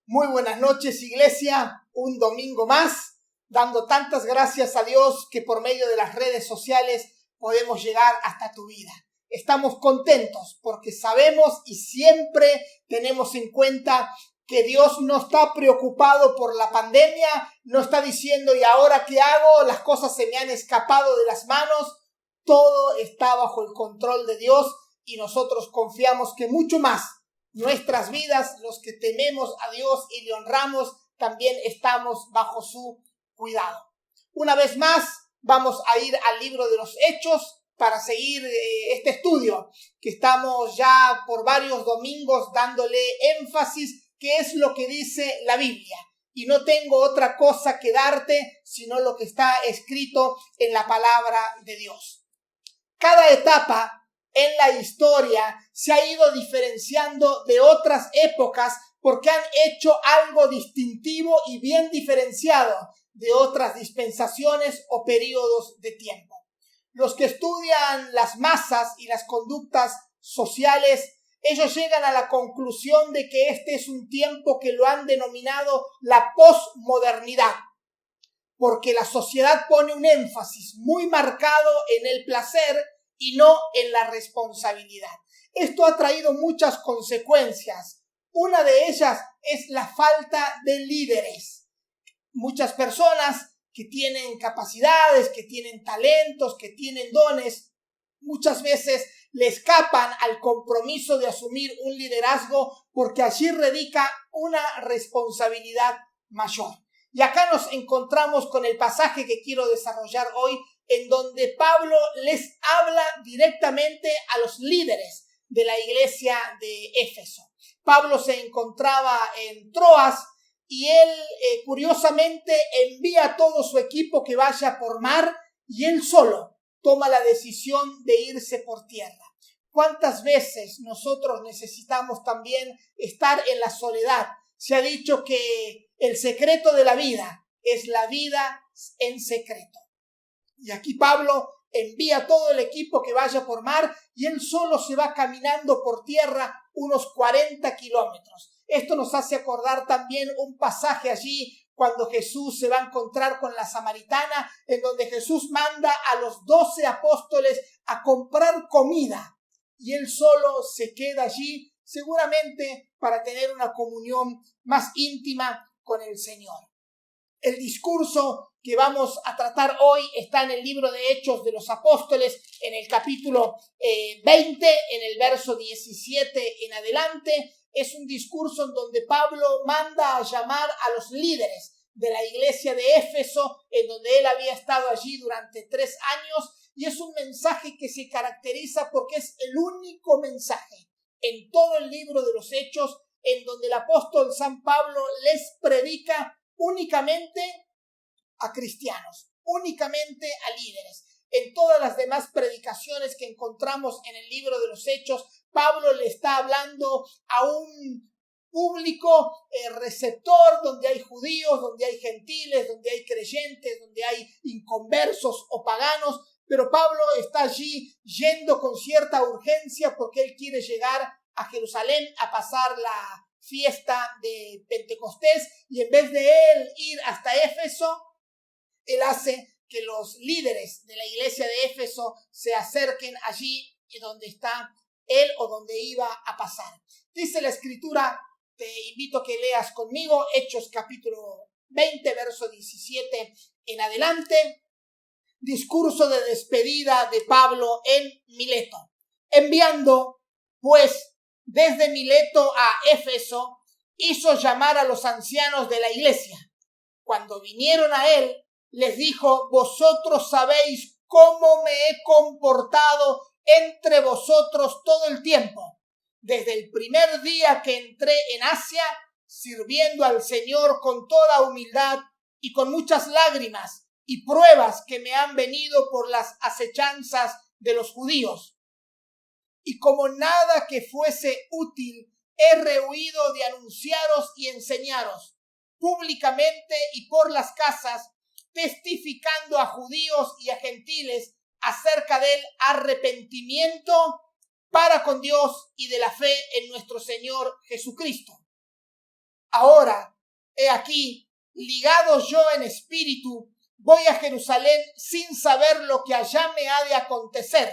Muy buenas noches, iglesia. Un domingo más, dando tantas gracias a Dios que por medio de las redes sociales podemos llegar hasta tu vida. Estamos contentos porque sabemos y siempre tenemos en cuenta que Dios no está preocupado por la pandemia, no está diciendo ¿y ahora qué hago? Las cosas se me han escapado de las manos. Todo está bajo el control de Dios y nosotros confiamos que mucho más nuestras vidas, los que tememos a Dios y le honramos, también estamos bajo su cuidado. Una vez más, vamos a ir al libro de los Hechos para seguir este estudio que estamos ya por varios domingos dándole énfasis, que es lo que dice la Biblia. Y no tengo otra cosa que darte, sino lo que está escrito en la palabra de Dios. Cada etapa en la historia se ha ido diferenciando de otras épocas porque han hecho algo distintivo y bien diferenciado de otras dispensaciones o periodos de tiempo. Los que estudian las masas y las conductas sociales, ellos llegan a la conclusión de que este es un tiempo que lo han denominado la posmodernidad, porque la sociedad pone un énfasis muy marcado en el placer y no en la responsabilidad. Esto ha traído muchas consecuencias. Una de ellas es la falta de líderes. Muchas personas que tienen capacidades, que tienen talentos, que tienen dones, muchas veces le escapan al compromiso de asumir un liderazgo porque allí radica una responsabilidad mayor. Y acá nos encontramos con el pasaje que quiero desarrollar hoy, en donde Pablo les habla directamente a los líderes de la iglesia de Éfeso. Pablo se encontraba en Troas y él curiosamente envía a todo su equipo que vaya por mar y él solo toma la decisión de irse por tierra. ¿Cuántas veces nosotros necesitamos también estar en la soledad? Se ha dicho que el secreto de la vida es la vida en secreto. Y aquí Pablo envía a todo el equipo que vaya por mar y él solo se va caminando por tierra unos 40 kilómetros. Esto nos hace acordar también un pasaje allí cuando Jesús se va a encontrar con la samaritana, en donde Jesús manda a los 12 apóstoles a comprar comida y él solo se queda allí, seguramente para tener una comunión más íntima con el Señor. El discurso que vamos a tratar hoy está en el libro de Hechos de los Apóstoles, en el capítulo 20, en el verso 17 en adelante. Es un discurso en donde Pablo manda a llamar a los líderes de la iglesia de Éfeso, en donde él había estado allí durante 3 años, y es un mensaje que se caracteriza porque es el único mensaje en todo el libro de los Hechos en donde el apóstol San Pablo les predica únicamente a cristianos, únicamente a líderes. En todas las demás predicaciones que encontramos en el libro de los Hechos, Pablo le está hablando a un público receptor, donde hay judíos, donde hay gentiles, donde hay creyentes, donde hay inconversos o paganos, pero Pablo está allí yendo con cierta urgencia porque él quiere llegar a Jerusalén a pasar la fiesta de Pentecostés, y en vez de él ir hasta Éfeso, él hace que los líderes de la iglesia de Éfeso se acerquen allí donde está él o donde iba a pasar. Dice la escritura, te invito a que leas conmigo Hechos capítulo 20, verso 17 en adelante. Discurso de despedida de Pablo en Mileto. Enviando, pues, desde Mileto a Éfeso, hizo llamar a los ancianos de la iglesia. Cuando vinieron a él, les dijo: vosotros sabéis cómo me he comportado entre vosotros todo el tiempo, desde el primer día que entré en Asia, sirviendo al Señor con toda humildad y con muchas lágrimas y pruebas que me han venido por las acechanzas de los judíos. Y como nada que fuese útil, he rehuido de anunciaros y enseñaros públicamente y por las casas, testificando a judíos y a gentiles acerca del arrepentimiento para con Dios y de la fe en nuestro Señor Jesucristo. Ahora, he aquí, ligado yo en espíritu, voy a Jerusalén sin saber lo que allá me ha de acontecer,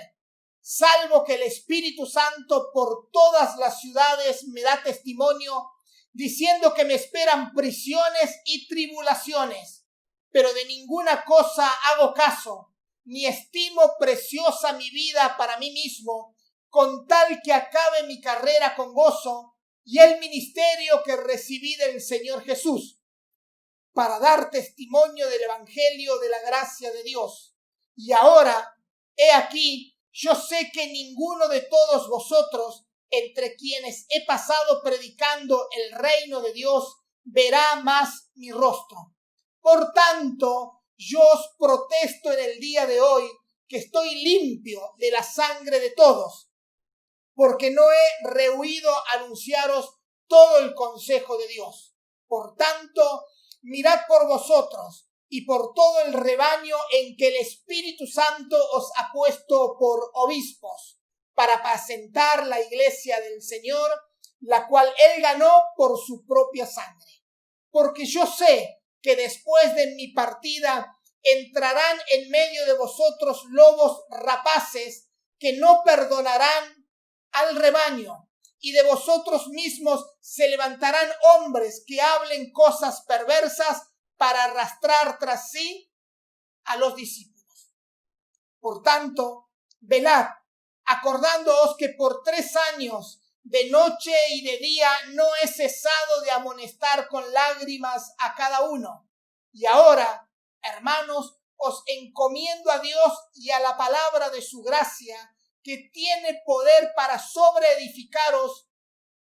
salvo que el Espíritu Santo por todas las ciudades me da testimonio, diciendo que me esperan prisiones y tribulaciones, pero de ninguna cosa hago caso, ni estimo preciosa mi vida para mí mismo, con tal que acabe mi carrera con gozo y el ministerio que recibí del Señor Jesús, para dar testimonio del Evangelio de la gracia de Dios. Y ahora, he aquí, yo sé que ninguno de todos vosotros, entre quienes he pasado predicando el reino de Dios, verá más mi rostro. Por tanto, yo os protesto en el día de hoy que estoy limpio de la sangre de todos, porque no he rehuido anunciaros todo el consejo de Dios. Por tanto, mirad por vosotros y por todo el rebaño en que el Espíritu Santo os ha puesto por obispos, para apacentar la iglesia del Señor, la cual él ganó por su propia sangre. Porque yo sé que después de mi partida entrarán en medio de vosotros lobos rapaces que no perdonarán al rebaño, y de vosotros mismos se levantarán hombres que hablen cosas perversas para arrastrar tras sí a los discípulos. Por tanto, velad, acordándoos que por 3 años, de noche y de día, no he cesado de amonestar con lágrimas a cada uno. Y ahora, hermanos, os encomiendo a Dios y a la palabra de su gracia, que tiene poder para sobreedificaros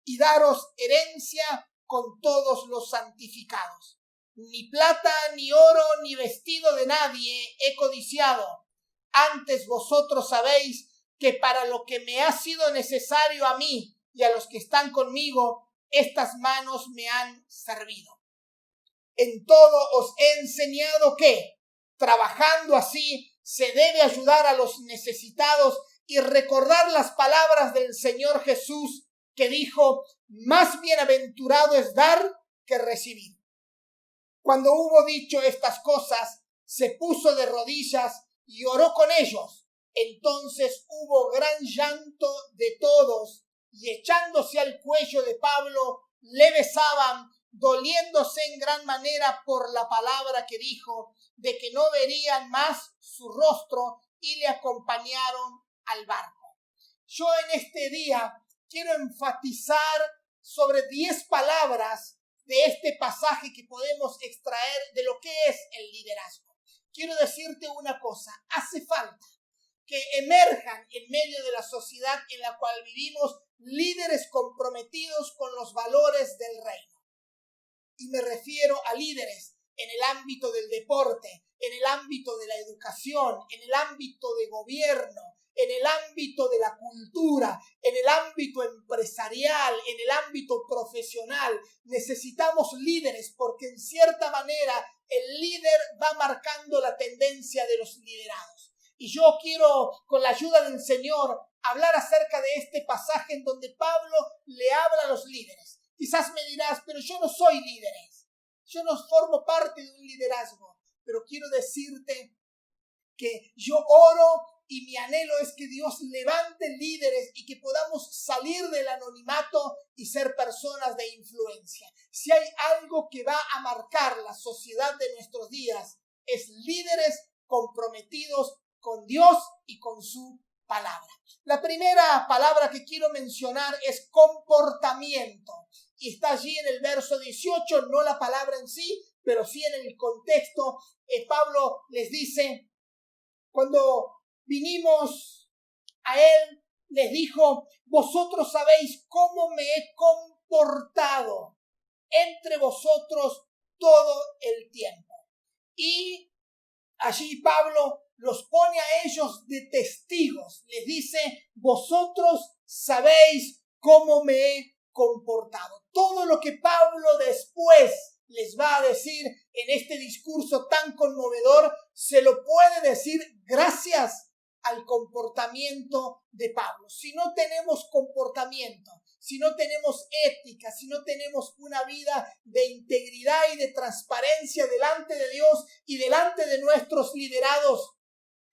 y daros herencia con todos los santificados. Ni plata, ni oro, ni vestido de nadie he codiciado. Antes vosotros sabéis que para lo que me ha sido necesario a mí y a los que están conmigo, estas manos me han servido. En todo os he enseñado que, trabajando así, se debe ayudar a los necesitados y recordar las palabras del Señor Jesús, que dijo: más bienaventurado es dar que recibir. Cuando hubo dicho estas cosas, se puso de rodillas y oró con ellos. Entonces hubo gran llanto de todos, y echándose al cuello de Pablo, le besaban, doliéndose en gran manera por la palabra que dijo, de que no verían más su rostro, y le acompañaron al barco. Yo en este día quiero enfatizar sobre 10 palabras de este pasaje que podemos extraer de lo que es el liderazgo. Quiero decirte una cosa: hace falta que emerjan en medio de la sociedad en la cual vivimos líderes comprometidos con los valores del reino. Y me refiero a líderes en el ámbito del deporte, en el ámbito de la educación, en el ámbito de gobierno, en el ámbito de la cultura, en el ámbito empresarial, en el ámbito profesional. Necesitamos líderes porque en cierta manera el líder va marcando la tendencia de los liderados. Y yo quiero, con la ayuda del Señor, hablar acerca de este pasaje en donde Pablo le habla a los líderes. Quizás me dirás: pero yo no soy líderes, yo no formo parte de un liderazgo. Pero quiero decirte que yo oro y mi anhelo es que Dios levante líderes y que podamos salir del anonimato y ser personas de influencia. Si hay algo que va a marcar la sociedad de nuestros días, es líderes comprometidos con Dios y con su palabra. La primera palabra que quiero mencionar es comportamiento. Y está allí en el verso 18, no la palabra en sí, pero sí en el contexto. Pablo les dice: cuando vinimos a él, les dijo: vosotros sabéis cómo me he comportado entre vosotros todo el tiempo. Y allí Pablo los pone a ellos de testigos. Les dice: vosotros sabéis cómo me he comportado. Todo lo que Pablo después les va a decir en este discurso tan conmovedor, se lo puede decir gracias al comportamiento de Pablo. Si no tenemos comportamiento, si no tenemos ética, si no tenemos una vida de integridad y de transparencia delante de Dios y delante de nuestros liderados,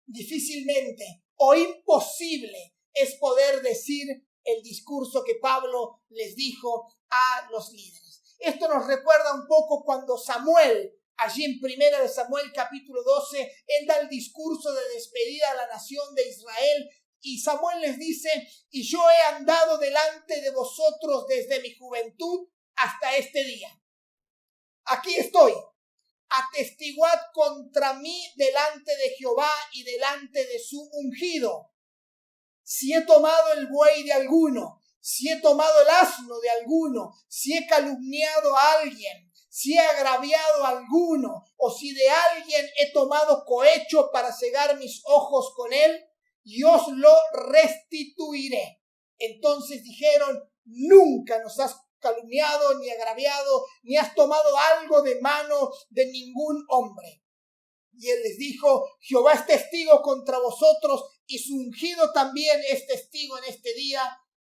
difícilmente o imposible es poder decir el discurso que Pablo les dijo a los líderes. Esto nos recuerda un poco cuando Samuel, allí en 1 de Samuel capítulo 12, él da el discurso de despedida a la nación de Israel y Samuel les dice: y yo he andado delante de vosotros desde mi juventud hasta este día. Aquí estoy. Atestiguad contra mí delante de Jehová y delante de su ungido. Si he tomado el buey de alguno, si he tomado el asno de alguno, si he calumniado a alguien, si he agraviado a alguno, o si de alguien he tomado cohecho para cegar mis ojos con él, y os lo restituiré. Entonces dijeron: nunca nos has calumniado, ni agraviado, ni has tomado algo de mano de ningún hombre. Y él les dijo: Jehová es testigo contra vosotros, y su ungido también es testigo en este día,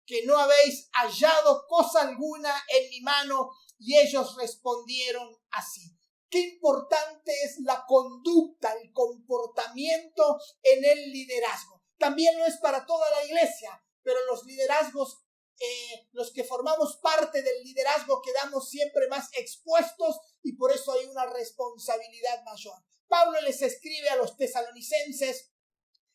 que no habéis hallado cosa alguna en mi mano. Y ellos respondieron así. Qué importante es la conducta, el comportamiento en el liderazgo. También lo es para toda la iglesia, pero los liderazgos, los que formamos parte del liderazgo, quedamos siempre más expuestos y por eso hay una responsabilidad mayor. Pablo les escribe a los tesalonicenses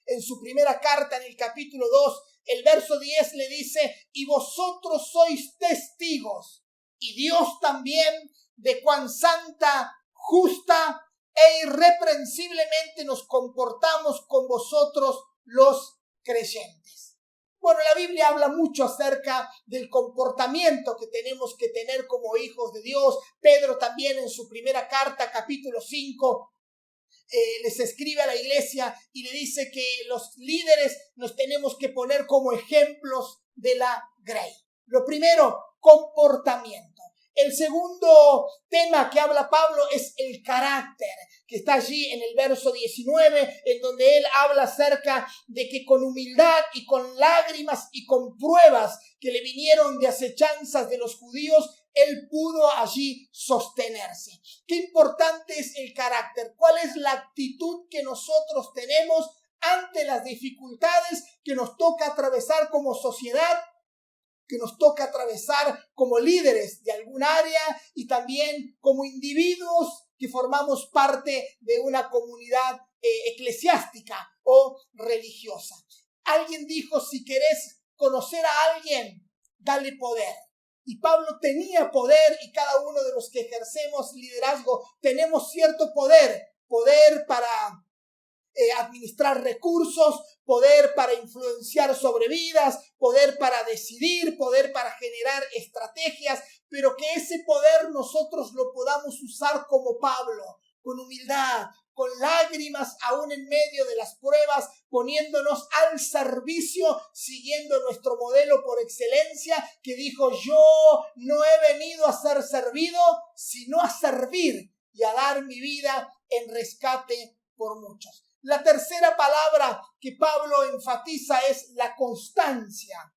en su primera carta, en el capítulo 2, el verso 10 le dice: y vosotros sois testigos, y Dios también, de cuán santa, justa e irreprensiblemente nos comportamos con vosotros los creyentes. Bueno, la Biblia habla mucho acerca del comportamiento que tenemos que tener como hijos de Dios. Pedro también en su primera carta, capítulo 5, les escribe a la iglesia y le dice que los líderes nos tenemos que poner como ejemplos de la grey. Lo primero, comportamiento. El segundo tema que habla Pablo es el carácter, que está allí en el verso 19, en donde él habla acerca de que con humildad y con lágrimas y con pruebas que le vinieron de acechanzas de los judíos, él pudo allí sostenerse. Qué importante es el carácter. ¿Cuál es la actitud que nosotros tenemos ante las dificultades que nos toca atravesar como sociedad, que nos toca atravesar como líderes de algún área y también como individuos que formamos parte de una comunidad eclesiástica o religiosa? Alguien dijo: si querés conocer a alguien, dale poder. Y Pablo tenía poder, y cada uno de los que ejercemos liderazgo tenemos cierto poder para administrar recursos, poder para influenciar sobre vidas, poder para decidir, poder para generar estrategias, pero que ese poder nosotros lo podamos usar como Pablo, con humildad, con lágrimas aún en medio de las pruebas, poniéndonos al servicio, siguiendo nuestro modelo por excelencia, que dijo: yo no he venido a ser servido, sino a servir y a dar mi vida en rescate por muchos. La tercera palabra que Pablo enfatiza es la constancia.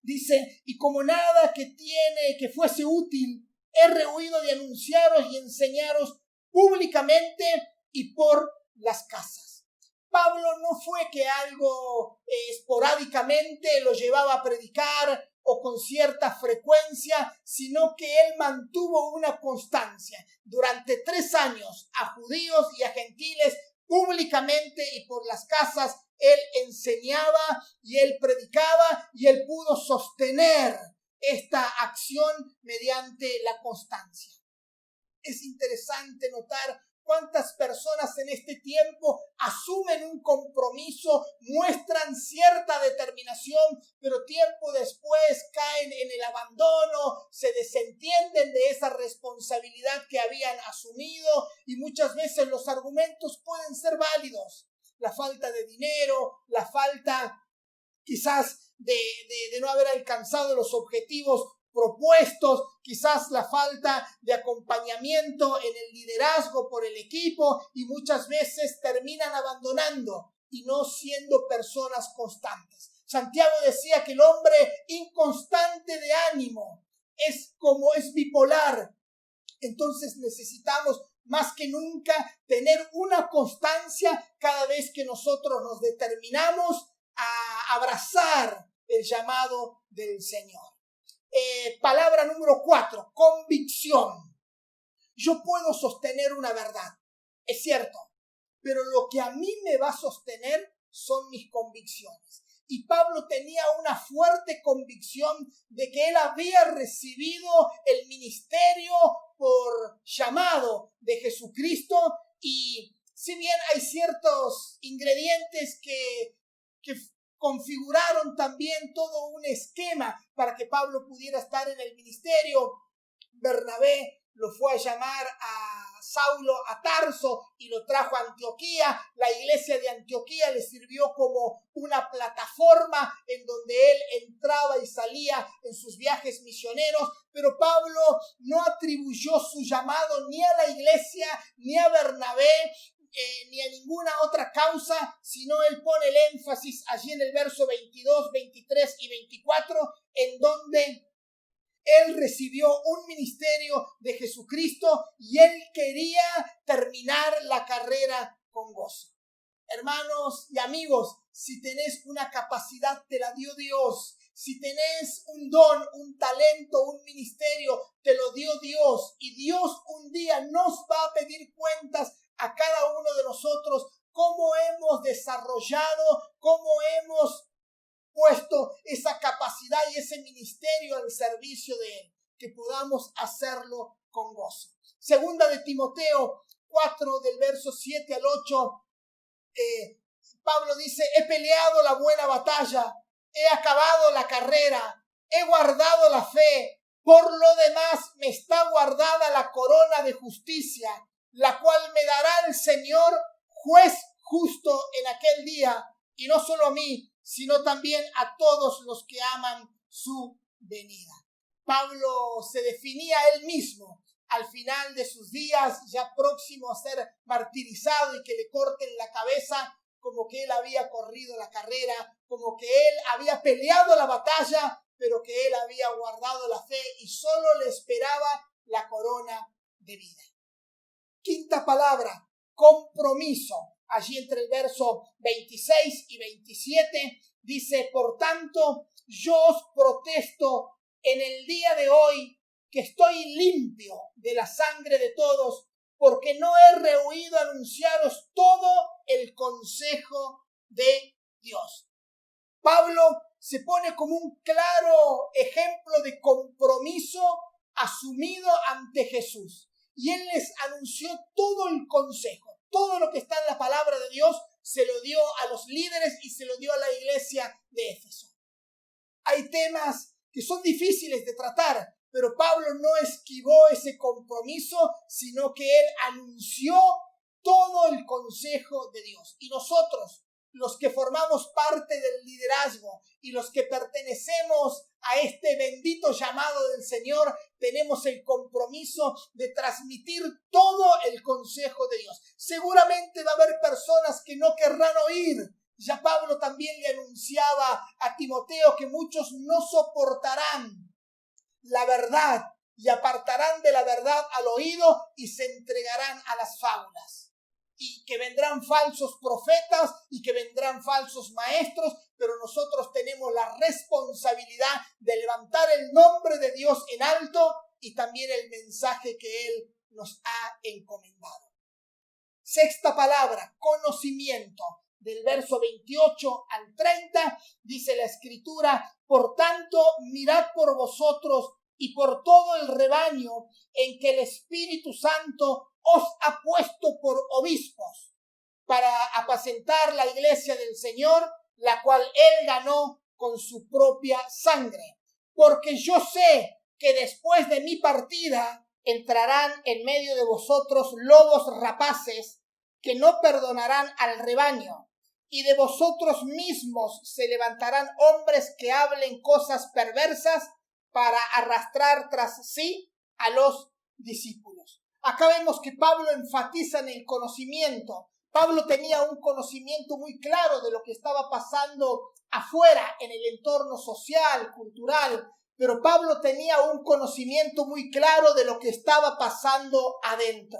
Dice: y como nada que fuese útil, he rehuido de anunciaros y enseñaros públicamente y por las casas. Pablo no fue que algo esporádicamente lo llevaba a predicar o con cierta frecuencia, sino que él mantuvo una constancia. Durante 3 años, a judíos y a gentiles, públicamente y por las casas, él enseñaba y él predicaba, y él pudo sostener esta acción mediante la constancia. Es interesante notar cuántas personas en este tiempo asumen un compromiso, muestran cierta determinación, pero tiempo después caen en el abandono, se desentienden de esa responsabilidad que habían asumido, y muchas veces los argumentos pueden ser válidos. La falta de dinero, la falta quizás de no haber alcanzado los objetivos propuestos, quizás la falta de acompañamiento en el liderazgo por el equipo, y muchas veces terminan abandonando y no siendo personas constantes. Santiago decía que el hombre inconstante de ánimo es bipolar. Entonces necesitamos más que nunca tener una constancia cada vez que nosotros nos determinamos a abrazar el llamado del Señor. Palabra número 4, convicción. Yo puedo sostener una verdad, es cierto, pero lo que a mí me va a sostener son mis convicciones. Y Pablo tenía una fuerte convicción de que él había recibido el ministerio por llamado de Jesucristo, y si bien hay ciertos ingredientes que configuraron también todo un esquema para que Pablo pudiera estar en el ministerio, Bernabé lo fue a llamar a Saulo a Tarso y lo trajo a Antioquía. La iglesia de Antioquía le sirvió como una plataforma en donde él entraba y salía en sus viajes misioneros, pero Pablo no atribuyó su llamado ni a la iglesia, ni a Bernabé, ni a ninguna otra causa, sino él pone el énfasis allí en el verso 22, 23 y 24, en donde él recibió un ministerio de Jesucristo y él quería terminar la carrera con gozo. Hermanos y amigos, si tenés una capacidad, te la dio Dios. Si tenés un don, un talento, un ministerio, te lo dio Dios. Y Dios un día nos va a pedir cuentas a cada uno de nosotros cómo hemos desarrollado, cómo hemos puesto esa capacidad y ese ministerio al servicio de Él, que podamos hacerlo con gozo. Segunda de Timoteo 4, del verso 7 al 8, Pablo dice: he peleado la buena batalla, he acabado la carrera, he guardado la fe, por lo demás me está guardada la corona de justicia, la cual me dará el Señor, juez justo, en aquel día, y no solo a mí, sino también a todos los que aman su venida. Pablo se definía a él mismo al final de sus días, ya próximo a ser martirizado y que le corten la cabeza, como que él había corrido la carrera, como que él había peleado la batalla, pero que él había guardado la fe y solo le esperaba la corona de vida. Quinta palabra, compromiso. Allí entre el verso 26 y 27 dice: por tanto, yo os protesto en el día de hoy que estoy limpio de la sangre de todos, porque no he rehuido anunciaros todo el consejo de Dios. Pablo se pone como un claro ejemplo de compromiso asumido ante Jesús. Y él les anunció todo el consejo. Todo lo que está en la palabra de Dios se lo dio a los líderes y se lo dio a la iglesia de Éfeso. Hay temas que son difíciles de tratar, pero Pablo no esquivó ese compromiso, sino que él anunció todo el consejo de Dios. Y nosotros, los que formamos parte del liderazgo y los que pertenecemos a este bendito llamado del Señor, tenemos el compromiso de transmitir todo el consejo de Dios. Seguramente va a haber personas que no querrán oír. Ya Pablo también le anunciaba a Timoteo que muchos no soportarán la verdad y apartarán de la verdad al oído y se entregarán a las fábulas. Y que vendrán falsos profetas y que vendrán falsos maestros, pero nosotros tenemos la responsabilidad de levantar el nombre de Dios en alto y también el mensaje que Él nos ha encomendado. Sexta palabra, conocimiento. Del verso 28 al 30 dice la Escritura: por tanto, mirad por vosotros y por todo el rebaño en que el Espíritu Santo os ha puesto por obispos, para apacentar la iglesia del Señor, la cual Él ganó con su propia sangre. Porque yo sé que después de mi partida entrarán en medio de vosotros lobos rapaces que no perdonarán al rebaño, y de vosotros mismos se levantarán hombres que hablen cosas perversas para arrastrar tras sí a los discípulos. Acá vemos que Pablo enfatiza en el conocimiento, Pablo tenía un conocimiento muy claro de lo que estaba pasando afuera, en el entorno social, cultural, pero Pablo tenía un conocimiento muy claro de lo que estaba pasando adentro.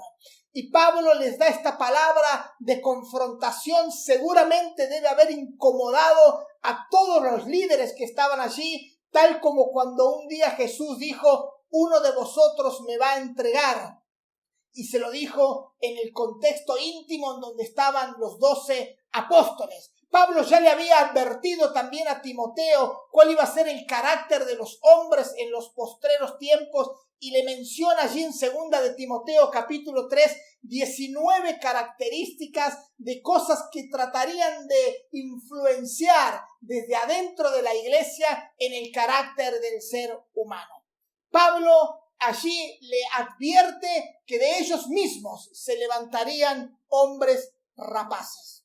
Y Pablo les da esta palabra de confrontación. Seguramente debe haber incomodado a todos los líderes que estaban allí, tal como cuando un día Jesús dijo: uno de vosotros me va a entregar. Y se lo dijo en el contexto íntimo en donde estaban los 12 apóstoles. Pablo ya le había advertido también a Timoteo cuál iba a ser el carácter de los hombres en los postreros tiempos, y le menciona allí en 2 de Timoteo capítulo 3, 19 características de cosas que tratarían de influenciar desde adentro de la iglesia en el carácter del ser humano. Pablo allí le advierte que de ellos mismos se levantarían hombres rapaces.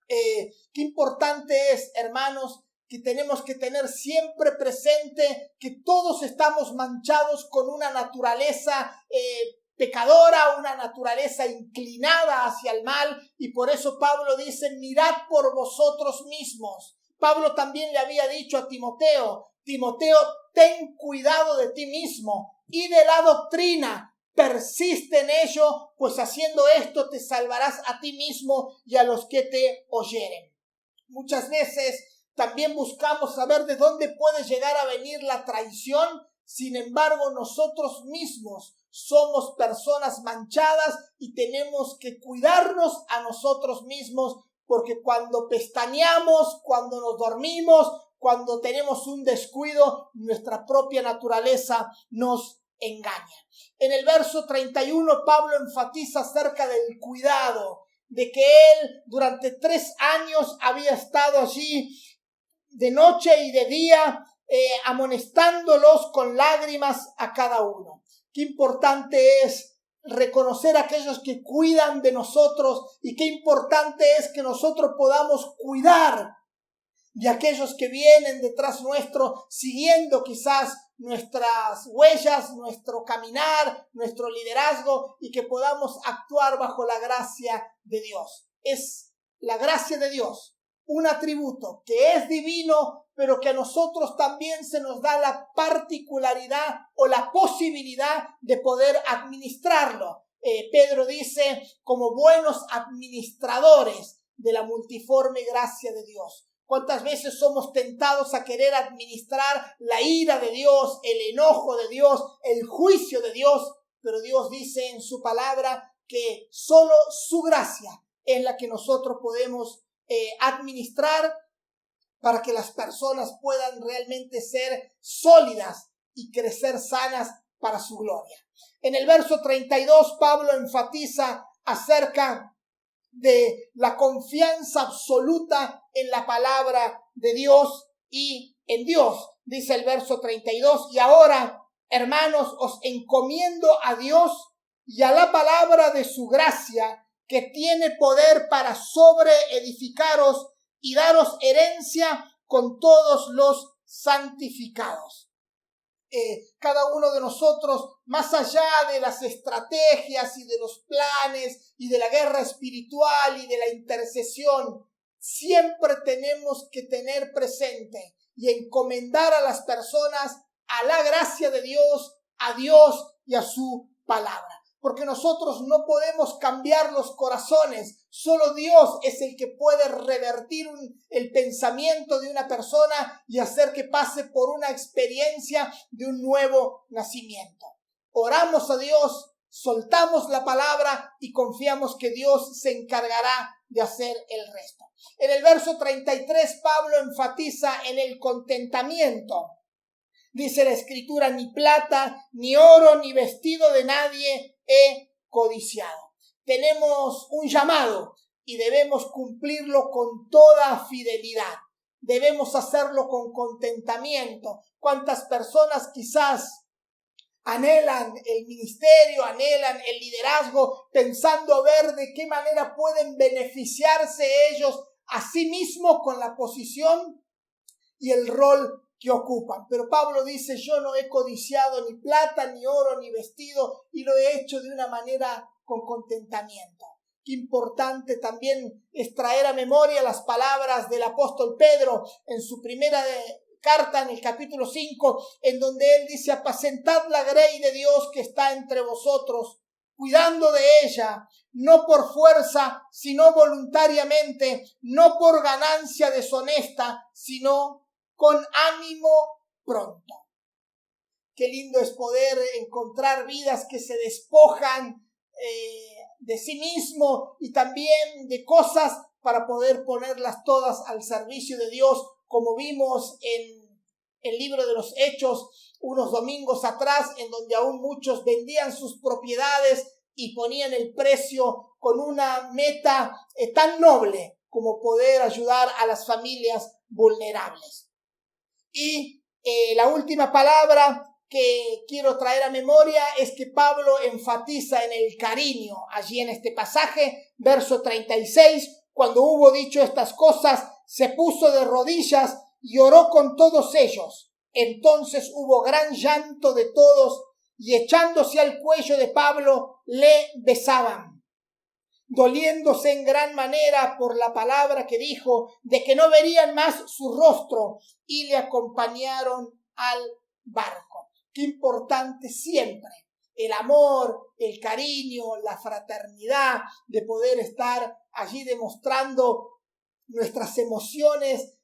Qué importante es, hermanos, que tenemos que tener siempre presente que todos estamos manchados con una naturaleza pecadora, una naturaleza inclinada hacia el mal, y por eso Pablo dice: mirad por vosotros mismos. Pablo también le había dicho a Timoteo: Timoteo, ten cuidado de ti mismo y de la doctrina, persiste en ello, pues haciendo esto te salvarás a ti mismo y a los que te oyeren. Muchas veces también buscamos saber de dónde puede llegar a venir la traición. Sin embargo, nosotros mismos somos personas manchadas y tenemos que cuidarnos a nosotros mismos, porque cuando pestañeamos, cuando nos dormimos, cuando tenemos un descuido, nuestra propia naturaleza nos engaña. En el verso 31, Pablo enfatiza acerca del cuidado, de que él durante 3 años había estado allí de noche y de día, amonestándolos con lágrimas a cada uno. Qué importante es reconocer a aquellos que cuidan de nosotros, y qué importante es que nosotros podamos cuidar de aquellos que vienen detrás nuestro, siguiendo quizás nuestras huellas, nuestro caminar, nuestro liderazgo, y que podamos actuar bajo la gracia de Dios. Es la gracia de Dios un atributo que es divino, pero que a nosotros también se nos da la particularidad o la posibilidad de poder administrarlo. Pedro dice: como buenos administradores de la multiforme gracia de Dios. ¿Cuántas veces somos tentados a querer administrar la ira de Dios, el enojo de Dios, el juicio de Dios? Pero Dios dice en su palabra que solo su gracia es la que nosotros podemos administrar para que las personas puedan realmente ser sólidas y crecer sanas para su gloria. En el verso 32, Pablo enfatiza acerca de la confianza absoluta en la palabra de Dios y en Dios. Dice el verso 32: y ahora, hermanos, os encomiendo a Dios y a la palabra de su gracia, que tiene poder para sobreedificaros y daros herencia con todos los santificados. Cada uno de nosotros, más allá de las estrategias y de los planes y de la guerra espiritual y de la intercesión, siempre tenemos que tener presente y encomendar a las personas a la gracia de Dios, a Dios y a su palabra. Porque nosotros no podemos cambiar los corazones. Solo Dios es el que puede revertir el pensamiento de una persona y hacer que pase por una experiencia de un nuevo nacimiento. Oramos a Dios, soltamos la palabra y confiamos que Dios se encargará de hacer el resto. En el verso 33, Pablo enfatiza en el contentamiento. Dice la Escritura: ni plata, ni oro, ni vestido de nadie he codiciado. Tenemos un llamado y debemos cumplirlo con toda fidelidad. Debemos hacerlo con contentamiento. ¿Cuántas personas quizás anhelan el ministerio, anhelan el liderazgo, pensando ver de qué manera pueden beneficiarse ellos a sí mismos con la posición y el rol que ocupan? Pero Pablo dice: yo no he codiciado ni plata, ni oro, ni vestido, y lo he hecho de una manera con contentamiento. Qué Qué importante también es traer a memoria las palabras del apóstol Pedro en su primera carta, en el capítulo 5, en donde él dice: apacentad la grey de Dios que está entre vosotros, cuidando de ella, no por fuerza, sino voluntariamente, no por ganancia deshonesta, sino con ánimo pronto. Qué lindo es poder encontrar vidas que se despojan de sí mismo y también de cosas para poder ponerlas todas al servicio de Dios, como vimos en el libro de los Hechos unos domingos atrás, en donde aún muchos vendían sus propiedades y ponían el precio con una meta tan noble como poder ayudar a las familias vulnerables. Y la última palabra que quiero traer a memoria es que Pablo enfatiza en el cariño. Allí en este pasaje, verso 36, cuando hubo dicho estas cosas, se puso de rodillas y oró con todos ellos. Entonces hubo gran llanto de todos y echándose al cuello de Pablo le besaban, doliéndose en gran manera por la palabra que dijo, de que no verían más su rostro, y le acompañaron al barco. Qué importante siempre el amor, el cariño, la fraternidad, de poder estar allí demostrando nuestras emociones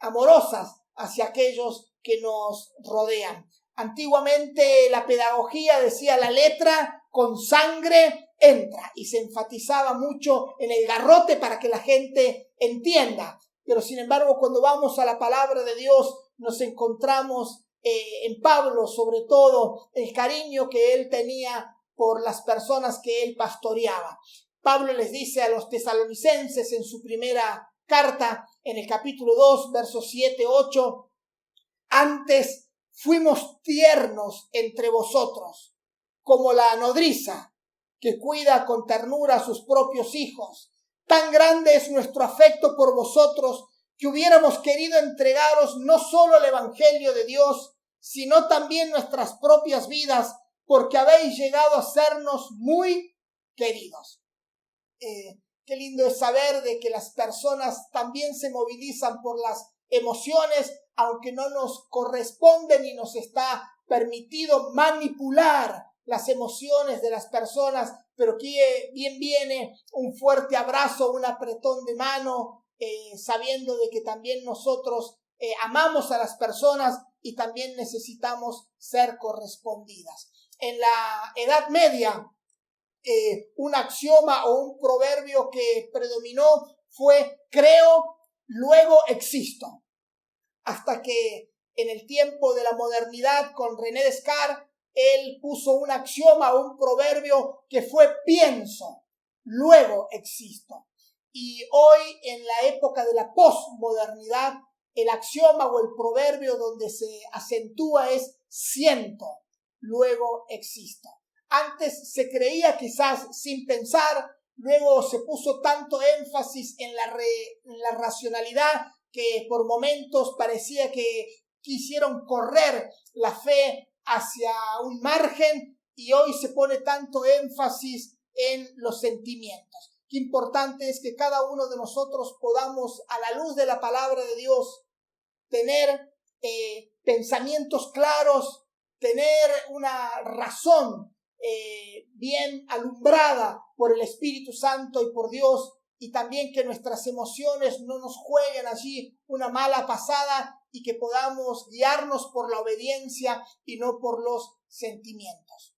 amorosas hacia aquellos que nos rodean. Antiguamente la pedagogía decía: la letra con sangre entra, y se enfatizaba mucho en el garrote para que la gente entienda. Pero sin embargo, cuando vamos a la palabra de Dios, nos encontramos en Pablo, sobre todo, el cariño que él tenía por las personas que él pastoreaba. Pablo les dice a los tesalonicenses en su primera carta, en el capítulo 2, versos 7-8, antes fuimos tiernos entre vosotros, como la nodriza que cuida con ternura a sus propios hijos. Tan grande es nuestro afecto por vosotros que hubiéramos querido entregaros no solo el evangelio de Dios, sino también nuestras propias vidas, porque habéis llegado a sernos muy queridos. Qué lindo es saber de que las personas también se movilizan por las emociones, aunque no nos corresponde ni nos está permitido manipular las emociones de las personas, pero que bien viene un fuerte abrazo, un apretón de mano, sabiendo de que también nosotros amamos a las personas y también necesitamos ser correspondidas. En la Edad Media, un axioma o un proverbio que predominó fue: creo, luego existo. Hasta que en el tiempo de la modernidad, con René Descartes, él puso un axioma o un proverbio que fue: pienso, luego existo. Y hoy, en la época de la posmodernidad, el axioma o el proverbio donde se acentúa es: siento, luego existo. Antes se creía, quizás sin pensar, luego se puso tanto énfasis en la racionalidad que por momentos parecía que quisieron correr la fe hacia un margen, y hoy se pone tanto énfasis en los sentimientos. Qué importante es que cada uno de nosotros podamos, a la luz de la palabra de Dios, tener pensamientos claros, tener una razón bien alumbrada por el Espíritu Santo y por Dios, y también que nuestras emociones no nos jueguen allí una mala pasada, y que podamos guiarnos por la obediencia y no por los sentimientos.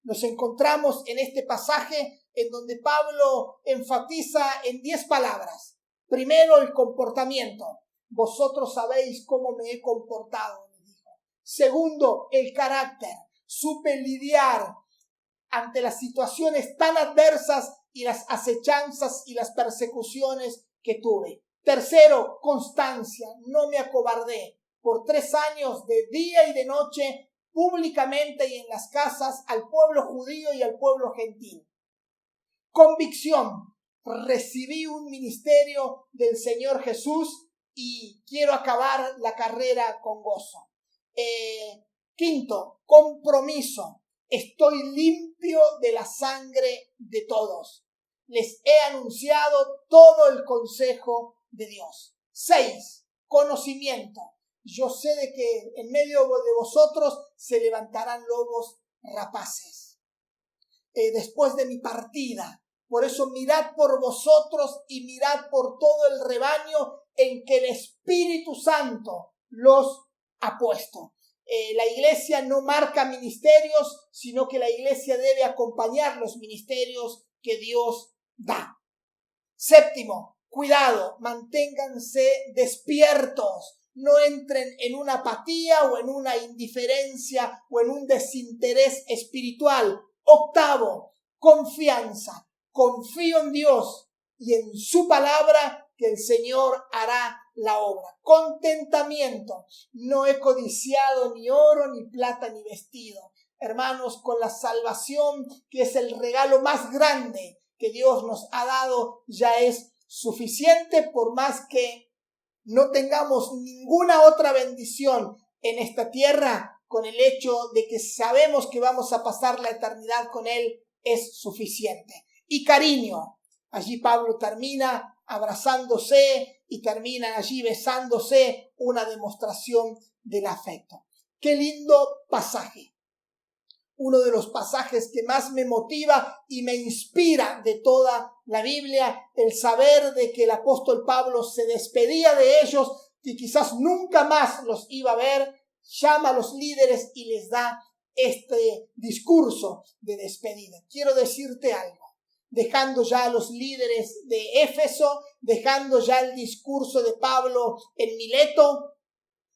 Nos encontramos en este pasaje en donde Pablo enfatiza en 10 palabras. Primero, el comportamiento. Vosotros sabéis cómo me he comportado, le dijo. Segundo, el carácter. Supe lidiar ante las situaciones tan adversas y las acechanzas y las persecuciones que tuve. Tercero, constancia. No me acobardé. Por 3 años, de día y de noche, públicamente y en las casas, al pueblo judío y al pueblo gentil. Convicción. Recibí un ministerio del Señor Jesús y quiero acabar la carrera con gozo. Quinto, compromiso. Estoy limpio de la sangre de todos. les he anunciado todo el consejo de Dios. 6. Conocimiento. Yo sé de que en medio de vosotros se levantarán lobos rapaces después de mi partida. Por eso mirad por vosotros y mirad por todo el rebaño en que el Espíritu Santo los ha puesto. La iglesia no marca ministerios, sino que la iglesia debe acompañar los ministerios que Dios da. 7. Cuidado, manténganse despiertos. No entren en una apatía o en una indiferencia o en un desinterés espiritual. 8. Confianza. Confío en Dios y en su palabra que el Señor hará la obra. Contentamiento. No he codiciado ni oro, ni plata, ni vestido. Hermanos, con la salvación, que es el regalo más grande que Dios nos ha dado, ya es suficiente, por más que no tengamos ninguna otra bendición en esta tierra. Con el hecho de que sabemos que vamos a pasar la eternidad con Él, es suficiente. Y cariño. Allí Pablo termina abrazándose y terminan allí besándose, una demostración del afecto. Qué lindo pasaje. Uno de los pasajes que más me motiva y me inspira de toda la Biblia, el saber de que el apóstol Pablo se despedía de ellos y quizás nunca más los iba a ver. Llama a los líderes y les da este discurso de despedida. Quiero decirte algo. Dejando ya a los líderes de Éfeso, dejando ya el discurso de Pablo en Mileto,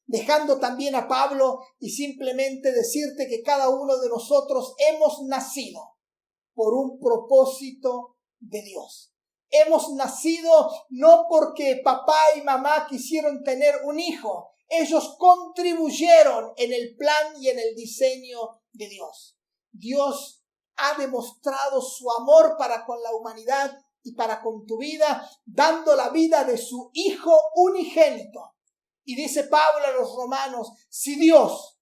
dejando también a Pablo, y simplemente decirte que cada uno de nosotros hemos nacido por un propósito de Dios. Hemos nacido no porque papá y mamá quisieron tener un hijo. Ellos contribuyeron en el plan y en el diseño de Dios. Dios ha demostrado su amor para con la humanidad y para con tu vida, dando la vida de su Hijo unigénito. Y dice Pablo a los romanos, si Dios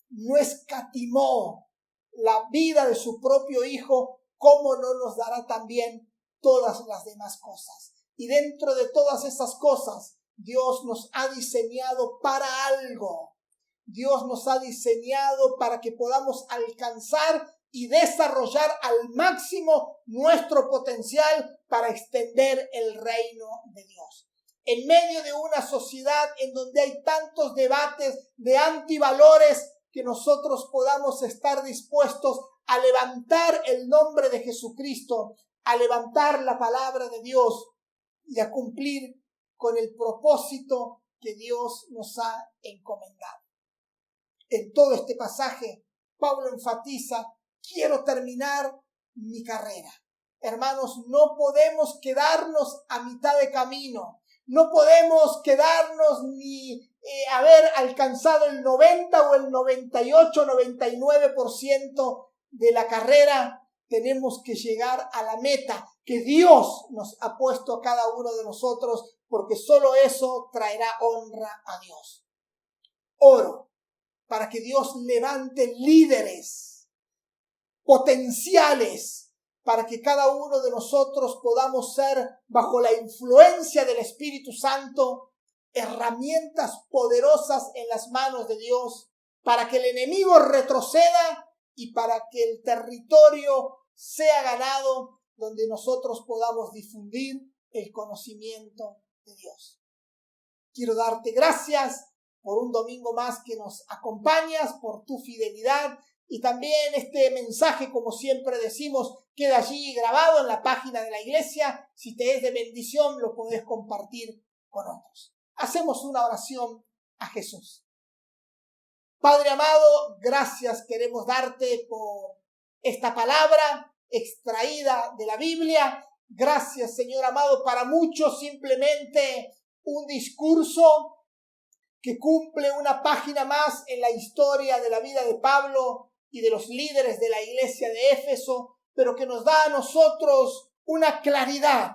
no escatimó la vida de su propio Hijo, ¿cómo no nos dará también todas las demás cosas? Y dentro de todas esas cosas, Dios nos ha diseñado para algo. Dios nos ha diseñado para que podamos alcanzar y desarrollar al máximo nuestro potencial para extender el reino de Dios. En medio de una sociedad en donde hay tantos debates de antivalores, que nosotros podamos estar dispuestos a levantar el nombre de Jesucristo, a levantar la palabra de Dios y a cumplir con el propósito que Dios nos ha encomendado. En todo este pasaje, Pablo enfatiza: quiero terminar mi carrera. Hermanos, no podemos quedarnos a mitad de camino. No podemos quedarnos ni haber alcanzado el 90 o el 98, 99% de la carrera. Tenemos que llegar a la meta que Dios nos ha puesto a cada uno de nosotros, porque solo eso traerá honra a Dios. Oro para que Dios levante líderes potenciales, para que cada uno de nosotros podamos ser, bajo la influencia del Espíritu Santo, herramientas poderosas en las manos de Dios, para que el enemigo retroceda y para que el territorio sea ganado, donde nosotros podamos difundir el conocimiento de Dios. Quiero darte gracias por un domingo más que nos acompañas, por tu fidelidad. Y también este mensaje, como siempre decimos, queda allí grabado en la página de la iglesia. Si te es de bendición, lo podés compartir con otros. Hacemos una oración a Jesús. Padre amado, gracias queremos darte por esta palabra extraída de la Biblia. Gracias, Señor amado, para muchos simplemente un discurso que cumple una página más en la historia de la vida de Pablo y de los líderes de la iglesia de Éfeso, pero que nos da a nosotros una claridad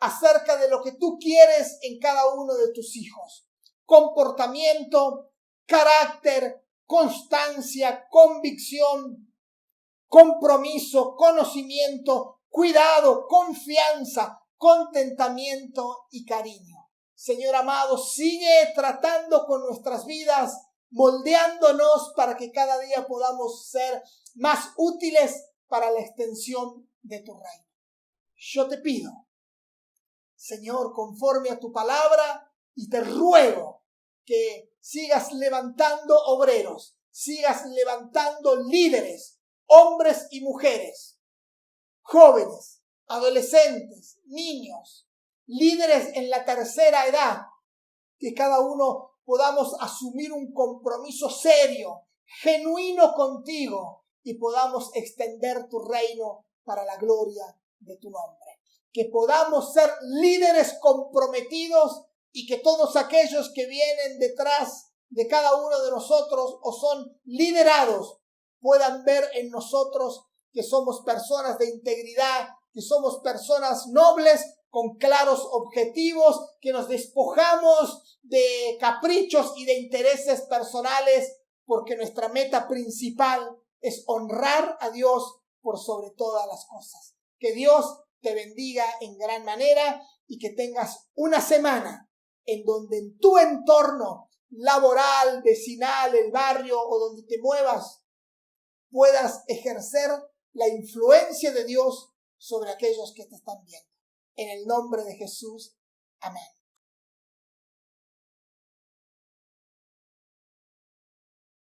acerca de lo que tú quieres en cada uno de tus hijos. Comportamiento, carácter, constancia, convicción, compromiso, conocimiento, cuidado, confianza, contentamiento y cariño. Señor amado, sigue tratando con nuestras vidas, moldeándonos para que cada día podamos ser más útiles para la extensión de tu reino. Yo te pido, Señor, conforme a tu palabra, y te ruego que sigas levantando obreros, sigas levantando líderes, hombres y mujeres, jóvenes, adolescentes, niños, líderes en la tercera edad, que cada uno podamos asumir un compromiso serio, genuino contigo y podamos extender tu reino para la gloria de tu nombre. Que podamos ser líderes comprometidos y que todos aquellos que vienen detrás de cada uno de nosotros o son liderados puedan ver en nosotros que somos personas de integridad, que somos personas nobles, con claros objetivos, que nos despojamos de caprichos y de intereses personales, porque nuestra meta principal es honrar a Dios por sobre todas las cosas. Que Dios te bendiga en gran manera y que tengas una semana en donde en tu entorno laboral, vecinal, el barrio o donde te muevas, puedas ejercer la influencia de Dios sobre aquellos que te están viendo. En el nombre de Jesús. Amén.